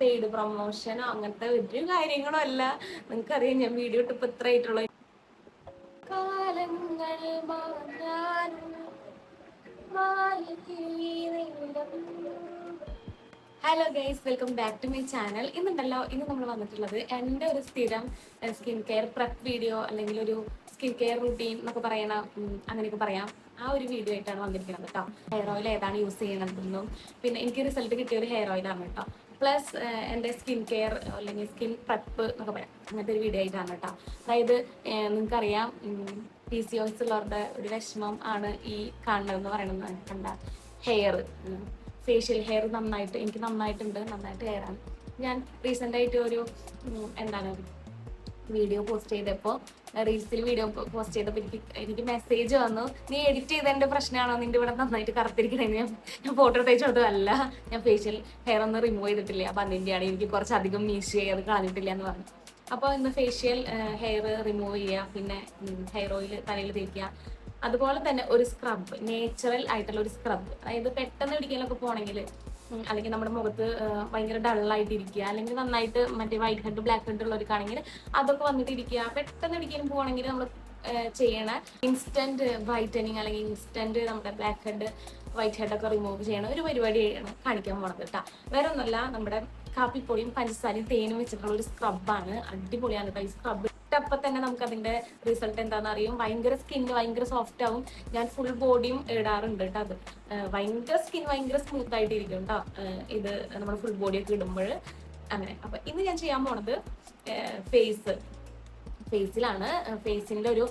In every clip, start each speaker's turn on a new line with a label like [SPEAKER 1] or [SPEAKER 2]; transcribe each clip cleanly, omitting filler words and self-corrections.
[SPEAKER 1] Paid പ്രൊമോഷനോ അങ്ങനത്തെ ഒരു കാര്യങ്ങളോ അല്ല. നിങ്ങൾക്കറിയാം ഞാൻ വീഡിയോ ഇട്ടിപ്പോൾ ഇത്ര ആയിട്ടുള്ള കാലങ്ങൾ hello guys, welcome back to my channel. ഇന്ന് നമ്മൾ വന്നിട്ടുള്ളത് എൻ്റെ ഒരു സ്ഥിരം സ്കിൻ കെയർ പ്രപ്പ് വീഡിയോ അല്ലെങ്കിൽ ഒരു സ്കിൻ കെയർ റുട്ടീൻ എന്നൊക്കെ പറയണ അങ്ങനെയൊക്കെ പറയാം. ആ ഒരു വീഡിയോ ആയിട്ടാണ് വന്നിരിക്കുന്നത് കേട്ടോ. ഹെയർ ഓയിൽ ഏതാണ് യൂസ് ചെയ്യണതെന്നും പിന്നെ എനിക്ക് റിസൾട്ട് കിട്ടിയ ഒരു ഹെയർ ഓയിലാണ് കേട്ടോ. പ്ലസ് എൻ്റെ സ്കിൻ കെയർ അല്ലെങ്കിൽ സ്കിൻ പ്രപ്പ് എന്നൊക്കെ പറയാം, അങ്ങനത്തെ ഒരു വീഡിയോ ആയിട്ടാണ് കേട്ടോ. അതായത് നിങ്ങൾക്കറിയാം PCOS ഉള്ളവരുടെ ഒരു വിഷമം ആണ് ഈ കാണുന്നതെന്ന് പറയണത്. കണ്ട ഹെയർ, ഫേഷ്യൽ ഹെയർ എനിക്ക് നന്നായിട്ടുണ്ട്, നന്നായിട്ട് ഹെയറാണ്. ഞാൻ റീസെൻ്റ് ആയിട്ട് ഒരു വീഡിയോ പോസ്റ്റ് ചെയ്തപ്പോൾ, റീൽസിൽ വീഡിയോ പോസ്റ്റ് ചെയ്തപ്പോൾ എനിക്ക് മെസ്സേജ് വന്നു, നീ എഡിറ്റ് ചെയ്തതിൻ്റെ പ്രശ്നമാണോ നിൻ്റെ ഇവിടെ നന്നായിട്ട് കറുത്തിരിക്കണേന്ന്. ഞാൻ ഫോട്ടോ എടുത്തയച്ചു കൊടുത്തതല്ല, ഞാൻ ഫേഷ്യൽ ഹെയർ ഒന്നും റിമൂവ് ചെയ്തിട്ടില്ല, അപ്പം അതിൻ്റെയാണ് എനിക്ക് കുറച്ചധികം മീശ അത് കളഞ്ഞിട്ടില്ല എന്ന് പറഞ്ഞു. അപ്പോൾ ഇന്ന് ഫേഷ്യൽ ഹെയർ റിമൂവ് ചെയ്യുക, പിന്നെ ഹെയർ ഓയിൽ തലയിൽ തേക്കുക, അതുപോലെ തന്നെ ഒരു സ്ക്രബ്, നേച്ചുറൽ ആയിട്ടുള്ള ഒരു സ്ക്രബ്. അതായത് പെട്ടെന്ന് ഇടിക്കാനൊക്കെ പോകണമെങ്കിൽ, അല്ലെങ്കിൽ നമ്മുടെ മുഖത്ത് ഭയങ്കര ഡള്ളായിട്ടിരിക്കുക, അല്ലെങ്കിൽ നന്നായിട്ട് മറ്റേ വൈറ്റ് ഹെഡ് ബ്ലാക്ക് ഹെഡ് ഉള്ളവർക്കാണെങ്കിൽ അതൊക്കെ വന്നിട്ട് ഇരിക്കുക, പെട്ടെന്ന് ഇടിക്കാനും പോകണമെങ്കിൽ നമ്മൾ ചെയ്യണ ഇൻസ്റ്റന്റ് വൈറ്റനിങ് അല്ലെങ്കിൽ ഇൻസ്റ്റന്റ് നമ്മുടെ ബ്ലാക്ക് ഹെഡ് വൈറ്റ് ഹെഡൊക്കെ റിമൂവ് ചെയ്യണ ഒരു പരിപാടിയാണ് കാണിക്കാൻ പോണത് കേട്ടോ. വേറെ ഒന്നുമല്ല, നമ്മുടെ കാപ്പിപ്പൊടിയും പഞ്ചസാരയും തേനും വെച്ചിട്ടുള്ള ഒരു സ്ക്രബാണ്. അടിപൊളിയാണ് കേട്ടോ ഈ സ്ക്രബ്. ഇട്ടപ്പോൾ തന്നെ നമുക്ക് അതിന്റെ റിസൾട്ട് എന്താണെന്ന് അറിയും. ഭയങ്കര സ്കിന്ന് ഭയങ്കര സോഫ്റ്റ് ആവും. ഞാൻ ഫുൾ ബോഡിയും ഇടാറുണ്ട് കേട്ടോ. അത് ഭയങ്കര സ്കിൻ ഭയങ്കര സ്മൂത്ത് ആയിട്ടിരിക്കും കേട്ടോ ഇത് നമ്മൾ ഫുൾ ബോഡിയൊക്കെ ഇടുമ്പോൾ. അങ്ങനെ അപ്പൊ ഇന്ന് ഞാൻ ചെയ്യാൻ പോണത് ഫേസിലാണ്. ഫേസിന്റെ ഒരു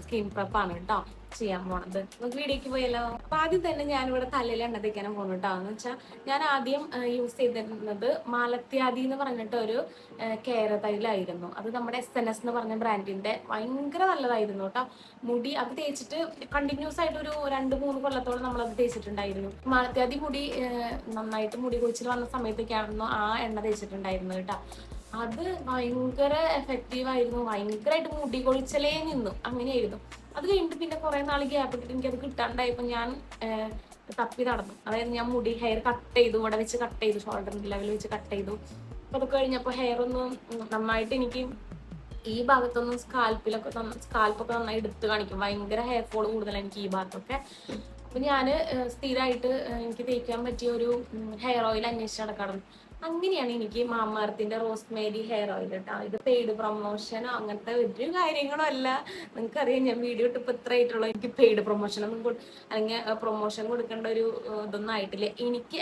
[SPEAKER 1] സ്കിൻ പ്രപ്പാണ് കേട്ടോ ചെയ്യാൻ പോണത്. നമുക്ക് വീഡിയോക്ക് പോയല്ലോ. അപ്പൊ ആദ്യം തന്നെ ഞാനിവിടെ തലയിൽ എണ്ണ തേക്കാനും പോകുന്നു കേട്ടോ. എന്ന് വെച്ചാൽ ഞാൻ ആദ്യം യൂസ് ചെയ്തിരുന്നത് മാലത്യാദി എന്ന് പറഞ്ഞിട്ട് ഒരു കേര തൈലായിരുന്നു. അത് നമ്മുടെ SNS എന്ന് പറഞ്ഞ ബ്രാൻഡിന്റെ ഭയങ്കര നല്ലതായിരുന്നു കേട്ടോ. മുടി അത് തേച്ചിട്ട് കണ്ടിന്യൂസ് ആയിട്ട് ഒരു 2-3 കൊല്ലത്തോളം നമ്മളത് തേച്ചിട്ടുണ്ടായിരുന്നു. മാലത്യാദി മുടി നന്നായിട്ട് മുടി കൊഴിച്ചിൽ വന്ന സമയത്തൊക്കെയായിരുന്നു ആ എണ്ണ തേച്ചിട്ടുണ്ടായിരുന്നു കേട്ടോ. അത് ഭയങ്കര എഫക്റ്റീവായിരുന്നു. ഭയങ്കരമായിട്ട് മുടി കൊഴിച്ചലേ നിന്നു, അങ്ങനെയായിരുന്നു. അത് കഴിഞ്ഞിട്ട് പിന്നെ കുറെ നാൾ ഗ്യാപ്പ് ഇട്ടിട്ട് എനിക്കത് കിട്ടാണ്ടായപ്പോൾ ഞാൻ തപ്പി നടന്നു. അതായത് ഞാൻ ഹെയർ കട്ട് ചെയ്തു, ഇവിടെ വെച്ച് കട്ട് ചെയ്തു, ഷോൾഡറിന്റെ ലെവൽ വെച്ച് കട്ട് ചെയ്തു. അപ്പൊ അതൊക്കെ കഴിഞ്ഞപ്പോൾ ഹെയർ ഒന്നും നന്നായിട്ട് എനിക്ക് ഈ ഭാഗത്തൊന്നും സ്കാൽപ്പൊക്കെ നന്നായി എടുത്ത് കാണിക്കും. ഭയങ്കര ഹെയർ ഫോൾ കൂടുതലാണ് എനിക്ക് ഈ ഭാഗത്തൊക്കെ. അപ്പൊ ഞാന് സ്ഥിരമായിട്ട് എനിക്ക് തേക്കാൻ പറ്റിയ ഒരു ഹെയർ ഓയിൽ അന്വേഷിച്ച് നടക്കാറുണ്ട്. അങ്ങനെയാണ് എനിക്ക് മാമാർത്തിന്റെ റോസ്മേരി ഹെയർ ഓയിൽ കേട്ടോ. ഇത് പെയ്ഡ് പ്രൊമോഷനോ അങ്ങനത്തെ ഒരു കാര്യങ്ങളോ അല്ല. നിങ്ങൾക്കറിയാം ഞാൻ വീഡിയോ ഇട്ടിപ്പോൾ ഇത്ര ആയിട്ടുള്ളൂ. എനിക്ക് പെയ്ഡ് പ്രൊമോഷനൊന്നും അല്ലെങ്കിൽ പ്രൊമോഷൻ കൊടുക്കേണ്ട ഒരു ഇതൊന്നും ആയിട്ടില്ല. എനിക്ക്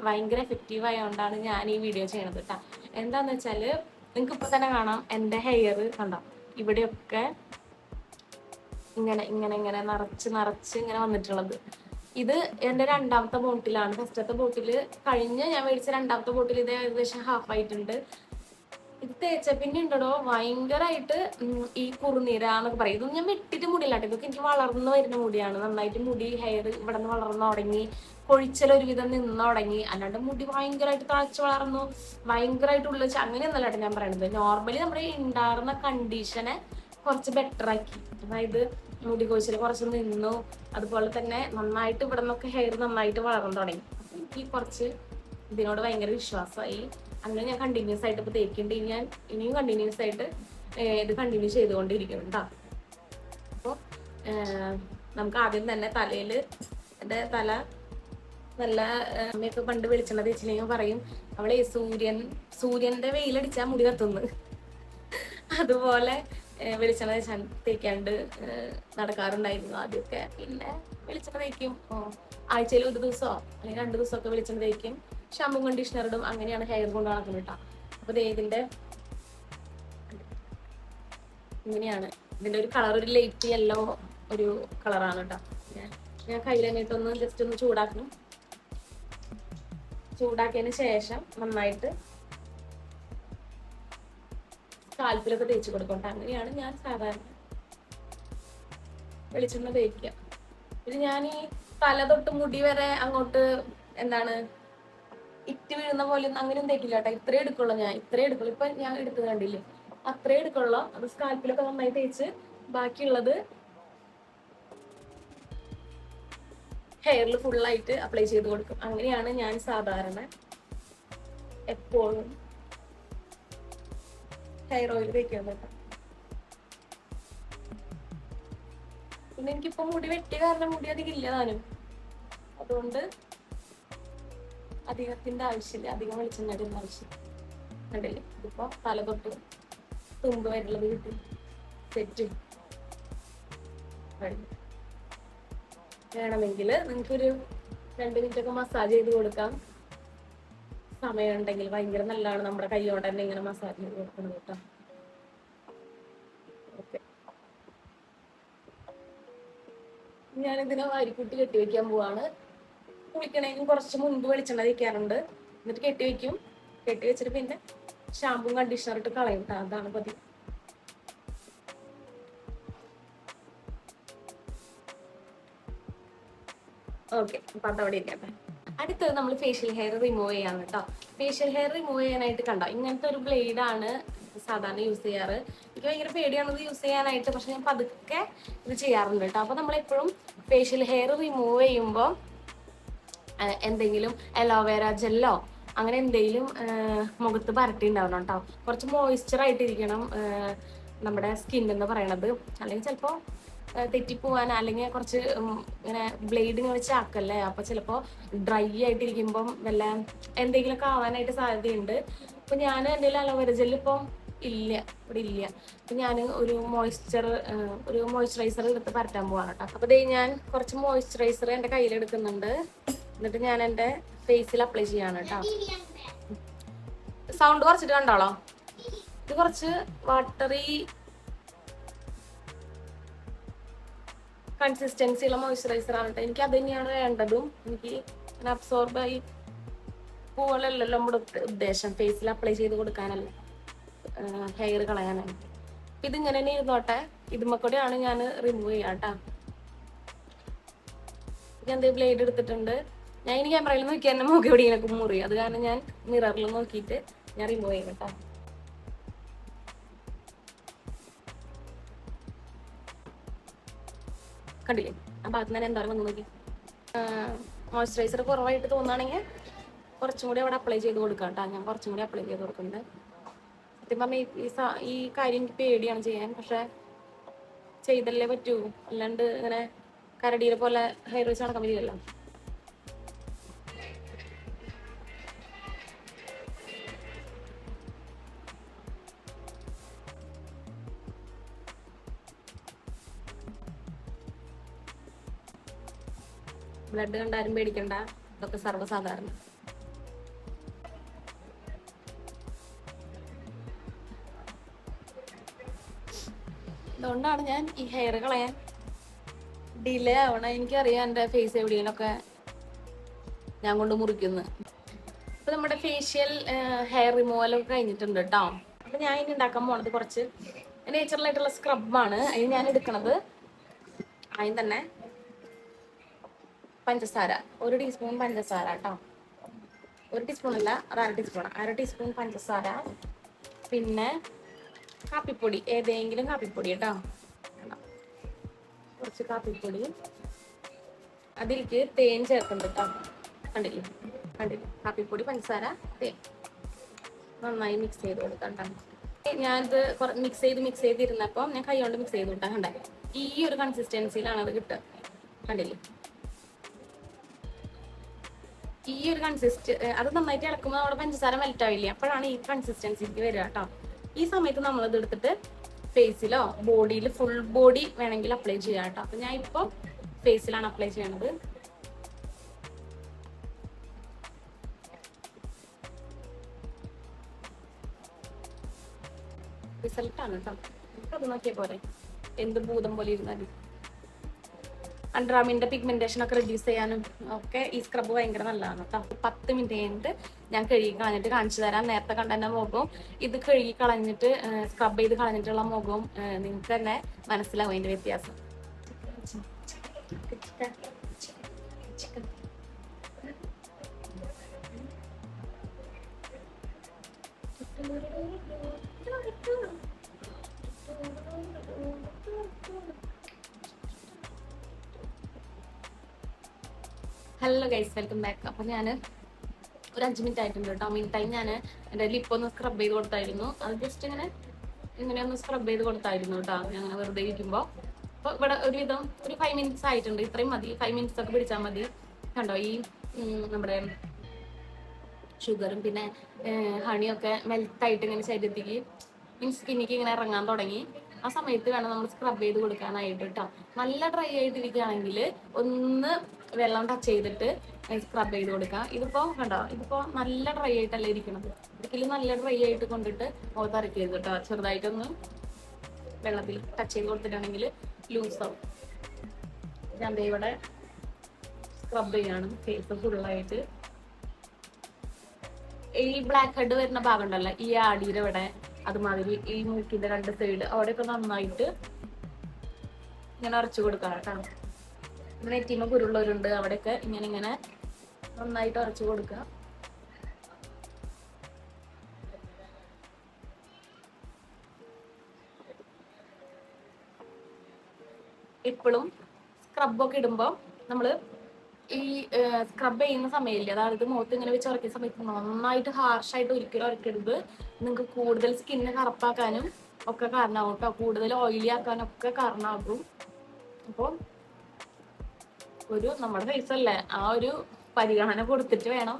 [SPEAKER 1] ഭയങ്കര എഫക്റ്റീവ് ആയതുകൊണ്ടാണ് ഞാൻ ഈ വീഡിയോ ചെയ്യണത് കേട്ടോ. എന്താന്ന് വെച്ചാല് നിങ്ങൾക്ക് ഇപ്പൊ തന്നെ കാണാം, എൻ്റെ ഹെയർ കണ്ടോ, ഇവിടെയൊക്കെ ഇങ്ങനെ ഇങ്ങനെ ഇങ്ങനെ നിറച്ച് ഇങ്ങനെ വന്നിട്ടുള്ളത്. ഇത് എൻ്റെ 2ാമത്തെ ബോട്ടിലാണ്. ഫസ്റ്റത്തെ ബോട്ടില് കഴിഞ്ഞ് ഞാൻ മേടിച്ച 2ാമത്തെ ബോട്ടിൽ ഇത് ഏകദേശം ഹാഫ് ആയിട്ടുണ്ട്. ഇത് തേച്ച പിന്നെ ഉണ്ടോ ഭയങ്കരമായിട്ട് ഈ കുറുനീര എന്നൊക്കെ പറയും. ഇതൊന്നും ഞാൻ വെട്ടിട്ട് മുടിയില്ലാട്ടെ, ഇതൊക്കെ എനിക്ക് വളർന്നു വരുന്ന മുടിയാണ്. നന്നായിട്ട് ഹെയർ ഇവിടെ നിന്ന് വളർന്നു തുടങ്ങി, കൊഴിച്ചൽ ഒരുവിധം നിന്ന് തുടങ്ങി. അല്ലാണ്ട് മുടി ഭയങ്കരമായിട്ട് തഴച്ച് വളർന്നു, ഭയങ്കരമായിട്ട് ഉള്ളിച്ച് അങ്ങനെയൊന്നല്ലാട്ടെ ഞാൻ പറയണത്. നോർമലി നമ്മുടെ ഉണ്ടാകുന്ന കണ്ടീഷനെ കുറച്ച് ബെറ്റർ ആക്കി. അതായത് മുടി കൊഴിച്ചിൽ കുറച്ച് നിന്നു, അതുപോലെ തന്നെ നന്നായിട്ട് ഇവിടെ നിന്നൊക്കെ ഹെയർ നന്നായിട്ട് വളർന്നു തുടങ്ങി. അപ്പം എനിക്ക് കുറച്ച് ഇതിനോട് ഭയങ്കര വിശ്വാസമായി. അങ്ങനെ ഞാൻ കണ്ടിന്യൂസ് ആയിട്ട് ഇപ്പോൾ തേക്കേണ്ടി, ഞാൻ ഇനിയും കണ്ടിന്യൂസ് ആയിട്ട് ഇത് കണ്ടിന്യൂ ചെയ്തുകൊണ്ടിരിക്കണം കേട്ടോ. അപ്പോൾ നമുക്ക് ആദ്യം തന്നെ തലയിൽ, എൻ്റെ തല നല്ല അമ്മയൊക്കെ പണ്ട് വെളിച്ചെണ്ണ തേച്ചില്ലെങ്കിൽ പറയും അവളെ സൂര്യന്റെ വെയിലടിച്ചാൽ മുടി കത്തുന്നു. അതുപോലെ വെളിച്ചെണ്ണ തേക്കാണ്ട് നടക്കാറുണ്ടായിരുന്നു ആദ്യമൊക്കെ. പിന്നെ വെളിച്ചെണ്ണ തേക്കും, ആഴ്ചയിൽ 1 ദിവസമോ അല്ലെങ്കിൽ 2 ദിവസമൊക്കെ വെളിച്ചെണ്ണ തേക്കും, ഷാമ്പൂ കണ്ടീഷണർ ഇടും. അങ്ങനെയാണ് ഹെയർ കൊണ്ട് നടക്കുന്നത് കേട്ടോ. അപ്പൊ ഇതിന്റെ ഇങ്ങനെയാണ്. ഇതിന്റെ ഒരു കളർ ഒരു ലൈറ്റ് യെല്ലോ ഒരു കളറാണ് കേട്ടോ. ഞാൻ കയ്യിൽ തന്നെയിട്ടൊന്ന് ജസ്റ്റ് ഒന്ന് ചൂടാക്കണം. ചൂടാക്കിയതിന് ശേഷം നന്നായിട്ട് സ്കാൽപ്പിലൊക്കെ തേച്ച് കൊടുക്കട്ടെ. അങ്ങനെയാണ് ഞാൻ സാധാരണ വെളിച്ചെണ്ണ തേക്കുക. പിന്നെ ഞാൻ ഈ തല തൊട്ട് മുടി വരെ അങ്ങോട്ട് ഇറ്റ് വീഴുന്ന പോലെ അങ്ങനെയൊന്നും തേക്കില്ല കേട്ടോ. ഇത്രേ എടുക്കുള്ളൂ. ഇപ്പൊ ഞാൻ എടുത്തത് കണ്ടില്ലേ, അത്രേ എടുക്കുള്ളൂ. അത് സ്കാൽപ്പിലൊക്കെ നന്നായി തേച്ച് ബാക്കിയുള്ളത് ഹെയറിൽ ഫുള്ളായിട്ട് അപ്ലൈ ചെയ്ത് കൊടുക്കും. അങ്ങനെയാണ് ഞാൻ സാധാരണ എപ്പോഴും ഹെയർ ഓയിൽ തേക്കാൻ പറ്റും. പിന്നെ എനിക്കിപ്പോ മുടി വെട്ടിയ കാരണം മുടി അധികം ഇല്ല താനും, അതുകൊണ്ട് അധികത്തിന്റെ ആവശ്യമില്ല, അധികം വെളിച്ചെണ്ണയുടെ ഒന്നും ആവശ്യമില്ല. കണ്ടില്ലേ, ഇതിപ്പോ തല തൊട്ട് തുമ്പ് വരുള്ളത് കിട്ടും, സെറ്റും വേണമെങ്കിൽ നിങ്ങൾക്കൊരു 2 മിനിറ്റൊക്കെ മസാജ് ചെയ്ത് കൊടുക്കാം. സമയം ഉണ്ടെങ്കിൽ ഭയങ്കര നല്ലതാണ് നമ്മുടെ കൈ കൊണ്ട് തന്നെ ഇങ്ങനെ മസാജ് ചെയ്ത് കൊടുക്കുന്നത് കേട്ടോ. ഓക്കെ, ഞാനിതിനെ വാരിക്കുട്ടി കെട്ടി വെക്കാൻ പോവാണ്. കുളിക്കണേക്കും കുറച്ച് മുൻപ് വെളിച്ചെണ്ണ തേക്കാറുണ്ട്, എന്നിട്ട് കെട്ടി വെക്കും. കെട്ടി വെച്ചിട്ട് പിന്നെ ഷാമ്പും കണ്ടീഷണർ ഇട്ട് കളയും. അതാണ് പതിവ്. ഓക്കെ, അപ്പൊ അതവിടെ ഇരിക്കട്ടെ. അടുത്തത് നമ്മൾ ഫേഷ്യൽ ഹെയർ റിമൂവ് ചെയ്യാൻ കേട്ടോ. ഫേഷ്യൽ ഹെയർ റിമൂവ് ചെയ്യാനായിട്ട് കണ്ടോ, ഇങ്ങനത്തെ ഒരു ബ്ലേഡാണ് സാധാരണ യൂസ് ചെയ്യാറ്. എനിക്ക് ഭയങ്കര പേടിയാണത് യൂസ് ചെയ്യാനായിട്ട്, പക്ഷെ ഞാൻ പതുക്കെ ഇത് ചെയ്യാറുണ്ട് കേട്ടോ. അപ്പൊ നമ്മളെപ്പോഴും ഫേഷ്യൽ ഹെയർ റിമൂവ് ചെയ്യുമ്പോൾ എന്തെങ്കിലും അലോവേര ജെല്ലോ അങ്ങനെ എന്തെങ്കിലും മുഖത്ത് പരട്ടി ഉണ്ടാവണം കേട്ടോ. കുറച്ച് മോയ്സ്ചർ ആയിട്ടിരിക്കണം നമ്മുടെ സ്കിൻ എന്ന് പറയണത്. അല്ലെങ്കിൽ ചിലപ്പോൾ തെറ്റിപ്പോവാൻ, അല്ലെങ്കിൽ കുറച്ച് ഇങ്ങനെ ബ്ലേഡിങ് വെച്ച് ആക്കല്ലേ, അപ്പൊ ചിലപ്പോൾ ഡ്രൈ ആയിട്ടിരിക്കുമ്പം വല്ല എന്തെങ്കിലുമൊക്കെ ആവാനായിട്ട് സാധ്യതയുണ്ട്. അപ്പൊ ഞാൻ എൻ്റെ അലോവേര ജെല്ല് ഇപ്പം ഇല്ല, ഇവിടെ ഇല്ല. അപ്പൊ ഞാൻ ഒരു മോയ്സ്ചറൈസർ എടുത്ത് പരട്ടാൻ പോവാണ് കേട്ടോ. അപ്പൊ ഞാൻ കുറച്ച് മോയ്സ്ചറൈസർ എൻ്റെ കയ്യിലെടുക്കുന്നുണ്ട്, എന്നിട്ട് ഞാൻ എൻ്റെ ഫേസിൽ അപ്ലൈ ചെയ്യാണ് കേട്ടോ. സൗണ്ട് കുറച്ചിട്ട് കണ്ടോളോ. ഇത് കുറച്ച് വാട്ടറി കൺസിസ്റ്റൻസി ഉള്ള മോയ്സ്ചറൈസർ ആണ് കേട്ടോ. എനിക്ക് അത് തന്നെയാണ് വേണ്ടതും. എനിക്ക് അബ്സോർബായി പോലല്ലോ നമ്മുടെ ഉദ്ദേശം, ഫേസിൽ അപ്ലൈ ചെയ്ത് കൊടുക്കാനല്ല, ഹെയർ കളയാനാണ്. ഇതിങ്ങനെ തന്നെ ഇരുന്നോട്ടെ. ഇതുമ്മക്കൂടെയാണ് ഞാൻ റിമൂവ് ചെയ്യാം കേട്ടോ. ഞാൻ എന്ത് ബ്ലേഡ് എടുത്തിട്ടുണ്ട്. ഞാൻ ഇനി ക്യാമറയിൽ നോക്കി എന്നെ മുഖം എവിടെ ഇങ്ങനെ മുറി, അത് കാരണം ഞാൻ മിററിൽ നോക്കിയിട്ട് ഞാൻ റിമൂവ് ചെയ്യും കേട്ടോ. കണ്ടില്ലേ, ആ ഭാഗത്ത് ഞാൻ എന്തായാലും വന്ന് നോക്കി. മോയ്സ്ചറൈസർ കുറവായിട്ട് തോന്നുകയാണെങ്കിൽ കുറച്ചും കൂടി അവിടെ അപ്ലൈ ചെയ്ത് കൊടുക്കാം കേട്ടോ. ഞാൻ കുറച്ചും കൂടി അപ്ലൈ ചെയ്ത് കൊടുക്കുന്നുണ്ട്. സത്യം പറഞ്ഞാൽ ഈ കാര്യം എനിക്ക് പേടിയാണ് ചെയ്യാൻ, പക്ഷെ ചെയ്തല്ലേ പറ്റൂ, അല്ലാണ്ട് ഇങ്ങനെ കരടിയെ പോലെ ഹെയർ വെച്ച് നടക്കാൻ പറ്റില്ലല്ലോ. ബ്ലഡ് കണ്ടാരും പേടിക്കണ്ട, ഇതൊക്കെ സർവ്വസാധാരണ. അതുകൊണ്ടാണ് ഞാൻ ഈ ഹെയർ കളയാൻ ഡിലേ ആവണം. എനിക്കറിയാം എൻ്റെ ഫേസ് എവിടെയെങ്കിലൊക്കെ ഞാൻ കൊണ്ട് മുറിക്കുന്നു. അപ്പൊ നമ്മുടെ ഫേഷ്യൽ ഹെയർ റിമൂവലൊക്കെ കഴിഞ്ഞിട്ടുണ്ട് കേട്ടോ. അപ്പൊ ഞാൻ ഇനി ഉണ്ടാക്കാൻ പോണത് കുറച്ച് നേച്ചുറൽ ആയിട്ടുള്ള സ്ക്രബാണ്. അതിന് ഞാൻ എടുക്കണത് ആദ്യം തന്നെ പഞ്ചസാര, 1 ടീസ്പൂൺ പഞ്ചസാര കേട്ടോ. 1 ടീസ്പൂൺ അല്ല, 1/2 ടീസ്പൂൺ, 1/2 ടീസ്പൂൺ പഞ്ചസാര. പിന്നെ കാപ്പിപ്പൊടി, ഏതെങ്കിലും കാപ്പിപ്പൊടി കേട്ടോ, കുറച്ച് കാപ്പിപ്പൊടി. അതിലേക്ക് തേൻ ചേർക്കുന്നുണ്ട് കേട്ടോ. കണ്ടില്ലേ, കാപ്പിപ്പൊടി, പഞ്ചസാര, തേൻ നന്നായി മിക്സ് ചെയ്ത് കൊടുക്കാം കേട്ടോ. ഞാനിത് മിക്സ് ചെയ്തിരുന്നപ്പോൾ ഞാൻ കൈ കൊണ്ട് മിക്സ് ചെയ്ത് കൊടുത്താൽ കണ്ടേ, ഈ ഒരു കൺസിസ്റ്റൻസിയിലാണ് അത് കിട്ടുക. കണ്ടില്ലേ, ഈ ഒരു അത് നന്നായിട്ട് ഇളക്കുമ്പോൾ നമ്മുടെ പഞ്ചസാര മെൽറ്റ് ആവില്ലേ, അപ്പോഴാണ് ഈ കൺസിസ്റ്റൻസിക്ക് വരിക കേട്ടോ. ഈ സമയത്ത് നമ്മളത് എടുത്തിട്ട് ഫേസിലോ ബോഡിയിൽ ഫുൾ ബോഡി വേണമെങ്കിൽ അപ്ലൈ ചെയ്യാം കേട്ടോ. അപ്പൊ ഞാൻ ഇപ്പോൾ ഫേസിലാണ് അപ്ലൈ ചെയ്യണത്. റിസൾട്ടാണ് കേട്ടോ, അത് നോക്കിയ പോലെ എന്ത് ഭൂതം പോലെ ഇരുന്നാലും. അണ്ടർആർമിന്റെ പിഗ്മെന്റേഷൻ ഒക്കെ റെഡ്യൂസ് ചെയ്യാനും ഒക്കെ ഈ സ്ക്രബ് ഭയങ്കര നല്ലതാണ് കേട്ടോ. 10 മിനിറ്റ് കഴിഞ്ഞിട്ട് ഞാൻ കഴുകി കളഞ്ഞിട്ട് കാണിച്ചു തരാം. നേരത്തെ കണ്ട എൻ്റെ മുഖവും ഇത് കഴുകി കളഞ്ഞിട്ട് സ്ക്രബ് ചെയ്ത് കളഞ്ഞിട്ടുള്ള മുഖവും നിങ്ങൾക്ക് തന്നെ മനസ്സിലാവും അതിന്റെ വ്യത്യാസം. Hello guys, welcome back. അപ്പോൾ ഞാൻ ഒരു 5 മിനിറ്റ് ആയിട്ടുണ്ട് കേട്ടോ. മീൻ ടൈം ഞാൻ എൻ്റെ ലിപ്പൊന്ന് സ്ക്രബ് ചെയ്ത് കൊടുത്തായിരുന്നു. അത് ജസ്റ്റ് ഇങ്ങനെ ഒന്ന് സ്ക്രബ് ചെയ്ത് കൊടുത്തായിരുന്നു കേട്ടോ, ഞാൻ വെറുതെ ഇരിക്കുമ്പോൾ. അപ്പോൾ ഇവിടെ ഒരുവിധം ഒരു 5 മിനിറ്റ്സ് ആയിട്ടുണ്ട്. ഇത്രയും മതി, 5 മിനിറ്റ്സ് ഒക്കെ പിടിച്ചാൽ മതി. കണ്ടോ, ഈ നമ്മുടെ ഷുഗറും പിന്നെ ഹണിയൊക്കെ മെൽറ്റായിട്ട് ഇങ്ങനെ ശരീരത്തേക്ക് മീൻസ് സ്കിന്നിക്ക് ഇങ്ങനെ ഇറങ്ങാൻ തുടങ്ങി. ആ സമയത്ത് വേണം നമ്മൾ സ്ക്രബ് ചെയ്ത് കൊടുക്കാനായിട്ട് കേട്ടോ. നല്ല ഡ്രൈ ആയിട്ടിരിക്കുകയാണെങ്കിൽ ഒന്ന് വെള്ളം ടച്ച് ചെയ്തിട്ട് സ്ക്രബ് ചെയ്ത് കൊടുക്കാം. ഇതിപ്പോൾ കണ്ടോ, ഇതിപ്പോൾ നല്ല ഡ്രൈ ആയിട്ടല്ല ഇരിക്കണത്. ഒരിക്കലും നല്ല ഡ്രൈ ആയിട്ട് കൊണ്ടിട്ട് മുഖത്ത് അരക്കരുത് കേട്ടോ. ചെറുതായിട്ടൊന്ന് വെള്ളത്തിൽ ടച്ച് ചെയ്ത് കൊടുത്തിട്ടാണെങ്കിൽ ലൂസാവും. ഞാൻ ഇവിടെ സ്ക്രബ് ചെയ്യാണ് ഫേസ് ഫുള്ളായിട്ട്. ഈ ബ്ലാക്ക് ഹെഡ് വരുന്ന ഭാഗം ഉണ്ടല്ലോ, ഈ ആടിയുടെ ഇവിടെ, അതുമാതിരി ഈ മൂക്കിന്റെ 2 സൈഡ് അവിടെയൊക്കെ നന്നായിട്ട് ഇങ്ങനെ അരച്ചു കൊടുക്കാം കേട്ടോ. നെറ്റിമ കുരുള്ളവരുണ്ട്, അവിടെയൊക്കെ ഇങ്ങനെ നന്നായിട്ട് അരച്ചു കൊടുക്കുക. എപ്പോഴും സ്ക്രബൊക്കെ ഇടുമ്പോൾ നമ്മൾ ഈ സ്ക്രബ് ചെയ്യുന്ന സമയമില്ലേ, അതായത് മുഖത്ത് ഇങ്ങനെ വെച്ച് ഉറക്കിയ സമയത്ത് നന്നായിട്ട് ഹാർഷായിട്ട് ഒരിക്കലും ഉറക്കരുത്. നിങ്ങൾക്ക് കൂടുതൽ സ്കിന്ന് കറുപ്പാക്കാനും ഒക്കെ കാരണമാകും കേട്ടോ, കൂടുതൽ ഓയിലി ആക്കാനും ഒക്കെ കാരണമാകും. അപ്പോൾ നമ്മുടെ ഫേസ് അല്ലേ, ആ ഒരു പരിഗണന കൊടുത്തിട്ട് വേണം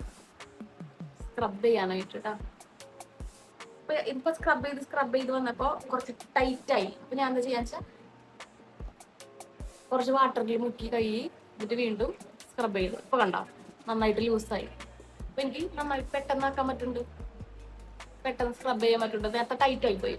[SPEAKER 1] സ്ക്രബ് ചെയ്യാനായിട്ട് കേട്ടോ. ഇപ്പൊ സ്ക്രബ് ചെയ്ത് വന്നപ്പോ കുറച്ച് ടൈറ്റായി. അപ്പൊ ഞാൻ എന്താ ചെയ്യാന്ന് വെച്ചാൽ കുറച്ച് വാട്ടറിൽ മുക്കി എന്നിട്ട് വീണ്ടും സ്ക്രബ് ചെയ്തു. ഇപ്പൊ കണ്ടോ, നന്നായിട്ട് ലൂസായി. അപ്പൊ എനിക്ക് നന്നായി പെട്ടെന്ന് ആക്കാൻ പറ്റുന്നുണ്ട്, പെട്ടെന്ന് സ്ക്രബ് ചെയ്യാൻ പറ്റുന്നുണ്ട്. നേരത്തെ ടൈറ്റ് ആയി പോയി.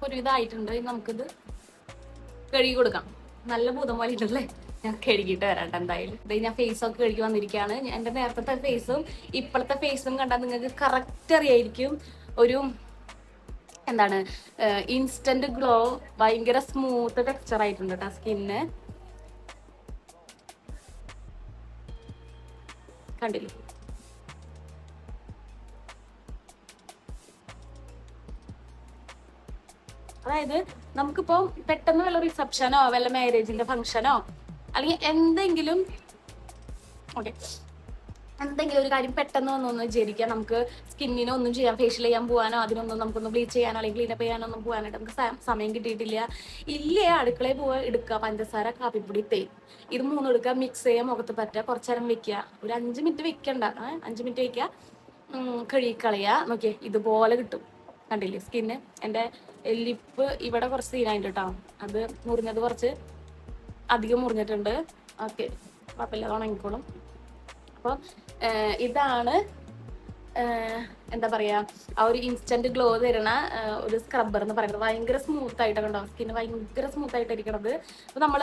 [SPEAKER 1] ഒരു ഇതായിട്ടുണ്ട്. നമുക്കിത് കഴുകി കൊടുക്കാം. നല്ല ഭൂതം പോലെ ഉണ്ടല്ലേ. ഞാൻ കഴുകിയിട്ട് വരാട്ടെ എന്തായാലും. ഞാൻ ഫേസൊക്കെ കഴുകി വന്നിരിക്കുകയാണ്. എൻ്റെ നേരത്തെ ഫേസും ഇപ്പോഴത്തെ ഫേസും കണ്ടാൽ നിങ്ങൾക്ക് കറക്റ്റ് അറിയായിരിക്കും. ഒരു എന്താണ് ഇൻസ്റ്റന്റ് ഗ്ലോ, ഭയങ്കര സ്മൂത്ത് ടെക്സ്ചർ ആയിട്ടുണ്ട് കേട്ടോ സ്കിന്ന്. കണ്ടില്ലേ? അതായത് നമുക്കിപ്പോ പെട്ടെന്ന് വല്ല റിസപ്ഷനോ വല്ല മാരേജിന്റെ ഫംഗ്ഷനോ അല്ലെങ്കിൽ എന്തെങ്കിലും ഒരു കാര്യം പെട്ടെന്ന് വന്നൊന്ന് വിചാരിക്കാം, നമുക്ക് സ്കിന്നിന് ഒന്നും ചെയ്യാം, ഫേഷ്യൽ ചെയ്യാൻ പോകാനോ അതിനൊന്നും നമുക്കൊന്ന് ബ്ലീച്ച് ചെയ്യാനോ അല്ലെങ്കിൽ ക്ലീനപ്പ് ചെയ്യാനോ ഒന്നും പോകാനായിട്ട് നമുക്ക് സമയം കിട്ടിയിട്ടില്ല. ഇല്ലേ, അടുക്കളയിൽ പോവുക, എടുക്കുക, പഞ്ചസാര, കാപ്പിപ്പൊടി, തേൻ, ഇത് 3 എടുക്കുക, മിക്സ് ചെയ്യാൻ മുഖത്ത് പറ്റുക, കുറച്ചേരം വെക്കുക, ഒരു 5 മിനിറ്റ് വെക്കണ്ട, 5 മിനിറ്റ് വെക്കുക, കഴുകിക്കളയുക. നോക്കിയേ, ഇതുപോലെ കിട്ടും. കണ്ടില്ലേ സ്കിന്ന്? എൻ്റെ ലിപ്പ് ഇവിടെ കുറച്ച് സീനായിട്ട് കേട്ടോ, അത് മുറിഞ്ഞത് കുറച്ച് അധികം മുറിഞ്ഞിട്ടുണ്ട്. ഓക്കെ, കുഴപ്പമില്ല, ഉണങ്ങിക്കോളും. അപ്പോൾ ഇതാണ് എന്താ പറയാ, ആ ഒരു ഇൻസ്റ്റന്റ് ഗ്ലോ തരുന്ന ഒരു സ്ക്രബ്ബർ എന്ന് പറയുന്നത്. ഭയങ്കര സ്മൂത്ത് ആയിട്ടൊക്കെ ഉണ്ടാവും സ്കിന്ന്, ഭയങ്കര സ്മൂത്ത് ആയിട്ട് ഇരിക്കണത്. അപ്പോൾ നമ്മൾ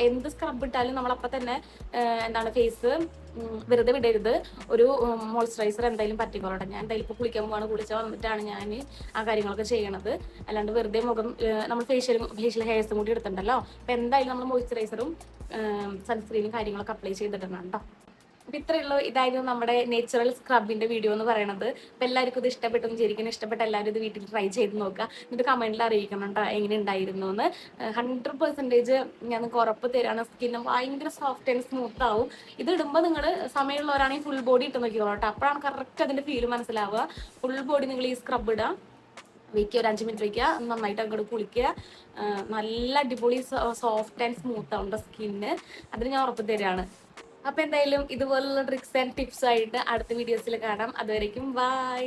[SPEAKER 1] എന്ത് സ്ക്രബ് ഇട്ടാലും നമ്മളപ്പോൾ തന്നെ എന്താണ് ഫേസ് വെറുതെ വിടരുത്. ഒരു മോയ്സ്ചറൈസർ എന്തായാലും പറ്റിക്കോളട്ടെ. ഞാൻ എന്തായാലും ഇപ്പോൾ കുളിക്കാൻ പോവാണ്, കുളിച്ച് വന്നിട്ടാണ് ഞാൻ ആ കാര്യങ്ങളൊക്കെ ചെയ്യണത്. അല്ലാണ്ട് വെറുതെ മുഖം നമ്മൾ ഫേഷ്യൽ ഹെയർസും കൂടി എടുത്തിട്ടുണ്ടല്ലോ. അപ്പോൾ എന്തായാലും നമ്മൾ മോയ്സ്ചറൈസറും സൺസ്ക്രീനും കാര്യങ്ങളൊക്കെ അപ്ലൈ ചെയ്തിട്ടുണ്ട് കേട്ടോ. അപ്പം ഇത്രയുള്ളൂ. ഇതായിരുന്നു നമ്മുടെ നേച്ചുറൽ സ്ക്രബിന്റെ വീഡിയോ എന്ന് പറയുന്നത്. അപ്പം എല്ലാവർക്കും ഇത് ഇഷ്ടപ്പെട്ടെന്ന് വിചാരിക്കണം. ഇഷ്ടപ്പെട്ട എല്ലാവരും ഇത് വീട്ടിൽ ട്രൈ ചെയ്ത് നോക്കുക. എന്നിട്ട് കമന്റിൽ അറിയിക്കണം കേട്ടോ എങ്ങനെ ഉണ്ടായിരുന്നു എന്ന്. 100% ഞാൻ നിങ്ങൾക്ക് ഉറപ്പ് തരാണ്, സ്കിന്ന് ഭയങ്കര സോഫ്റ്റ് ആൻഡ് സ്മൂത്ത് ആവും. ഇത് ഇടുമ്പോൾ നിങ്ങൾ സമയമുള്ളവരാണെങ്കിൽ ഫുൾ ബോഡി ഇട്ട് നോക്കിക്കോളൂ കേട്ടോ. അപ്പോഴാണ് കറക്റ്റ് അതിന്റെ ഫീല് മനസ്സിലാവുക. ഫുൾ ബോഡി നിങ്ങൾ ഈ സ്ക്രബ് ഇടാം, വെക്കുക, ഒരു 5 മിനിറ്റ് വെക്കുക, നന്നായിട്ട് അങ്ങോട്ട് കുളിക്കുക. നല്ല അടിപൊളി സോഫ്റ്റ് ആൻഡ് സ്മൂത്ത് ആവുന്ന സ്കിന്ന്, അതിന് ഞാൻ ഉറപ്പ് തരാണ്. അപ്പൊ എന്തായാലും ഇതുപോലുള്ള ട്രിക്സ് ആൻഡ് ടിപ്സ് ആയിട്ട് അടുത്ത വീഡിയോസിൽ കാണാം. അതുവരേക്കും ബൈ.